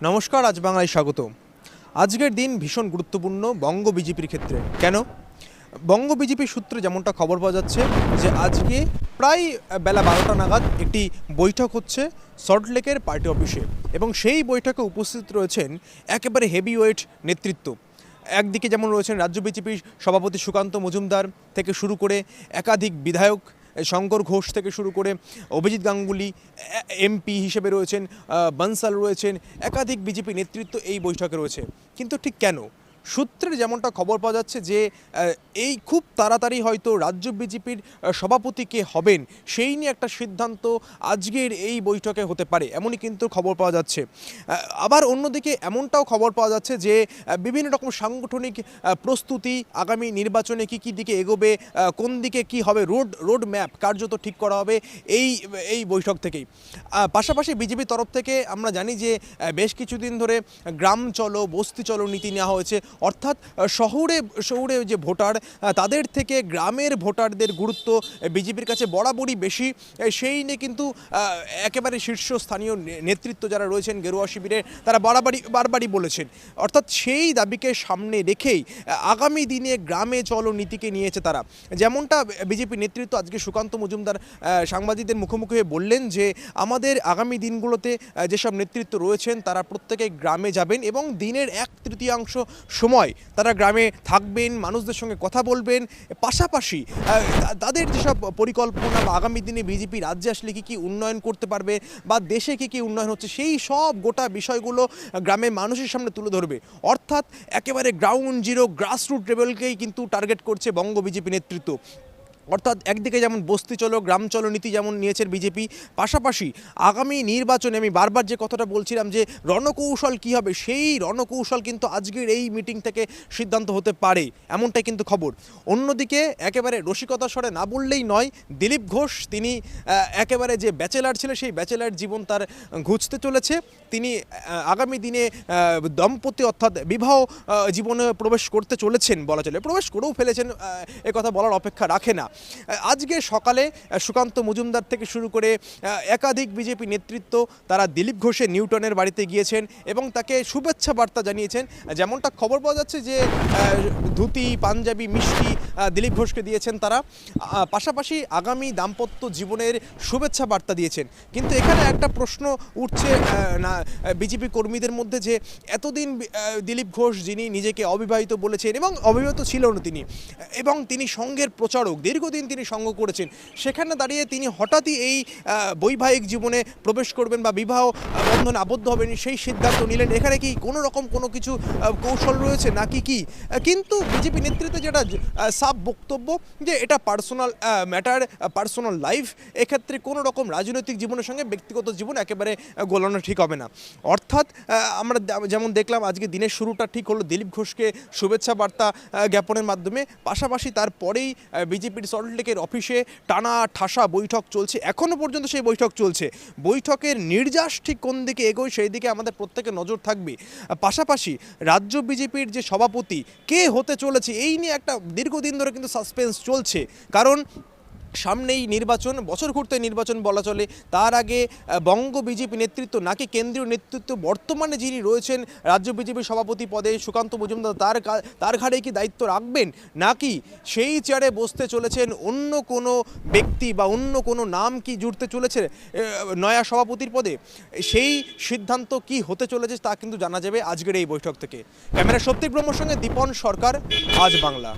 নমস্কার, আজ বাংলায় স্বাগত। আজকের দিন ভীষণ গুরুত্বপূর্ণ বঙ্গ বিজেপির ক্ষেত্রে। কেন? বঙ্গ বিজেপির সূত্রে যেমনটা খবর পাওয়া যাচ্ছে যে আজকে প্রায় বেলা 12টা নাগাদ একটি বৈঠক হচ্ছে সল্টলেকের পার্টি অফিসে, এবং সেই বৈঠকে উপস্থিত রয়েছেন একেবারে হেভিওয়েট নেতৃত্ব। একদিকে যেমন রয়েছেন রাজ্য বিজেপির সভাপতি সুকান্ত মজুমদার থেকে শুরু করে একাধিক বিধায়ক, শঙ্কর ঘোষ থেকে শুরু করে অভিজিৎ গাঙ্গুলি এমপি হিসেবে রয়েছেন, বনসাল রয়েছেন, একাধিক বিজেপি নেতৃত্ব এই বৈঠকে রয়েছে। কিন্তু ঠিক কেন? সূত্রের যেমনটা খবর পাওয়া যাচ্ছে যে এই খুব তাড়াতাড়ি হয়তো রাজ্য বিজেপির সভাপতি কে হবেন সেই নিয়ে একটা সিদ্ধান্ত আজকের এই বৈঠকে হতে পারে, এমনই কিন্তু খবর পাওয়া যাচ্ছে। আবার অন্যদিকে এমনটাও খবর পাওয়া যাচ্ছে যে বিভিন্ন রকম সাংগঠনিক প্রস্তুতি, আগামী নির্বাচনে কী কী দিকে এগোবে, কোন দিকে কি হবে, রোড ম্যাপ কার্যত ঠিক করা হবে এই এই বৈঠক থেকেই। পাশাপাশি বিজেপির তরফ থেকে আমরা জানি যে বেশ কিছুদিন ধরে গ্রাম চলো বস্তি চলো নীতি নেওয়া হয়েছে, অর্থাৎ শহরে শহরে যে ভোটার তাদের থেকে গ্রামের ভোটারদের গুরুত্ব বিজেপির কাছে বরাবরই বেশি। সেই নিয়ে কিন্তু একেবারে শীর্ষস্থানীয় নেতৃত্ব যারা রয়েছেন গেরুয়া শিবিরের, তারা বারবারই বলেছেন, অর্থাৎ সেই দাবিকে সামনে রেখেই আগামী দিনে গ্রামে চলো নীতিকে নিয়েছে তারা। যেমনটা বিজেপি নেতৃত্ব আজকে সুকান্ত মজুমদার সাংবাদিকদের মুখোমুখি হয়ে বললেন যে আমাদের আগামী দিনগুলোতে যেসব নেতৃত্ব রয়েছেন তারা প্রত্যেকে গ্রামে যাবেন এবং দিনের 1/3 সময় তারা গ্রামে থাকবেন, মানুষদের সঙ্গে কথা বলবেন। পাশাপাশি তাদের যেসব পরিকল্পনা বা আগামী দিনে বিজেপি রাজ্যে আসলে কী কী উন্নয়ন করতে পারবে বা দেশে কী কী উন্নয়ন হচ্ছে সেই সব গোটা বিষয়গুলো গ্রামের মানুষের সামনে তুলে ধরবে। অর্থাৎ একেবারে গ্রাউন্ড জিরো, গ্রাসরুট লেভেলকেই কিন্তু টার্গেট করছে বঙ্গ বিজেপি নেতৃত্ব। অর্থাৎ একদিকে যেমন বস্তি চলো গ্রাম চলো নীতি যেমন নিয়েছে বিজেপি, পাশাপাশি আগামী নির্বাচনে আমি বারবার যে কথাটা বলছিলাম যে রণকৌশল কী হবে, সেই রণকৌশল কিন্তু আজকের এই মিটিং থেকে সিদ্ধান্ত হতে পারে, এমনটাই কিন্তু খবর। অন্যদিকে একেবারে রসিকতার স্বরে না বললেই নয়, দিলীপ ঘোষ তিনি একেবারে যে ব্যাচেলার ছিল সেই ব্যাচেলার জীবন তার ঘুচতে চলেছে। তিনি আগামী দিনে দম্পতি অর্থাৎ বিবাহ জীবনে প্রবেশ করতে চলেছেন বলা চলে, প্রবেশ করেও ফেলেছেন, কথা বলার অপেক্ষা রাখে না। আজকে সকালে সুকান্ত মজুমদার থেকে শুরু করে একাধিক বিজেপি নেতৃত্ব তারা দিলীপ ঘোষের নিউটনের বাড়িতে গিয়েছেন এবং তাকে শুভেচ্ছা বার্তা জানিয়েছেন। যেমনটা খবর পাওয়া যাচ্ছে যে ধুতি, পাঞ্জাবি, মিষ্টি দিলীপ ঘোষকে দিয়েছেন তারা, পাশাপাশি আগামী দাম্পত্য জীবনের শুভেচ্ছা বার্তা দিয়েছেন। কিন্তু এখানে একটা প্রশ্ন উঠছে না বিজেপি কর্মীদের মধ্যে যে এতদিন দিলীপ ঘোষ যিনি নিজেকে অবিবাহিত বলেছেন এবং অবিবাহিত ছিলেন তিনি, এবং তিনি সঙ্ঘের প্রচারক, দীর্ঘদিন তিনি সঙ্গ করেছেন, সেখানে দাঁড়িয়ে তিনি হঠাৎই এই বৈবাহিক জীবনে প্রবেশ করবেন বা বিবাহ বন্ধনে আবদ্ধ হবেন সেই সিদ্ধান্ত নিলেন। এখানে কি কোনো রকম কোনো কিছু কৌশল রয়েছে নাকি কি? কিন্তু বিজেপি নেতৃত্বে যেটা সাফ বক্তব্য যে এটা পার্সোনাল ম্যাটার, পার্সোনাল লাইফ, এক্ষেত্রে কোনো রকম রাজনৈতিক জীবনের সঙ্গে ব্যক্তিগত জীবন একেবারে গোলানো ঠিক হবে না। অর্থাৎ আমরা যেমন দেখলাম আজকে দিনের শুরুটা ঠিক হলো দিলীপ ঘোষকে শুভেচ্ছা বার্তা জ্ঞাপনের মাধ্যমে, পাশাপাশি তারপরেই বিজেপির সল্টলেকের অফিসে টানা ঠাসা বৈঠক চলছে, এখনও পর্যন্ত সেই বৈঠক চলছে। বৈঠকের নির্যাস ঠিক কোন দিকে এগোয় সেই দিকে আমাদের প্রত্যেকের নজর থাকবে। পাশাপাশি রাজ্য বিজেপির যে সভাপতি কে হতে চলেছে এই নিয়ে একটা দীর্ঘদিন ধরে কিন্তু সাসপেন্স চলছে, কারণ সামনেই নির্বাচন, বছর ঘুরতে নির্বাচন বলা চলে, তার আগে বঙ্গ বিজেপি নেতৃত্ব নাকি কেন্দ্রীয় নেতৃত্ব বর্তমানে যিনি রয়েছেন রাজ্য বিজেপির সভাপতি পদে সুকান্ত মজুমদার তার ঘাড়ে কি দায়িত্ব রাখবেন, নাকি সেই চেয়ারে বসতে চলেছেন অন্য কোনো ব্যক্তি বা অন্য কোনো নাম কি জুড়তে চলেছে নয়া সভাপতির পদে, সেই সিদ্ধান্ত কি হতে চলেছে তা কিন্তু জানা যাবে আজকের এই বৈঠক থেকে। ক্যামেরা সত্যি ব্রহ্মর সঙ্গে দীপন সরকার, আজ বাংলা।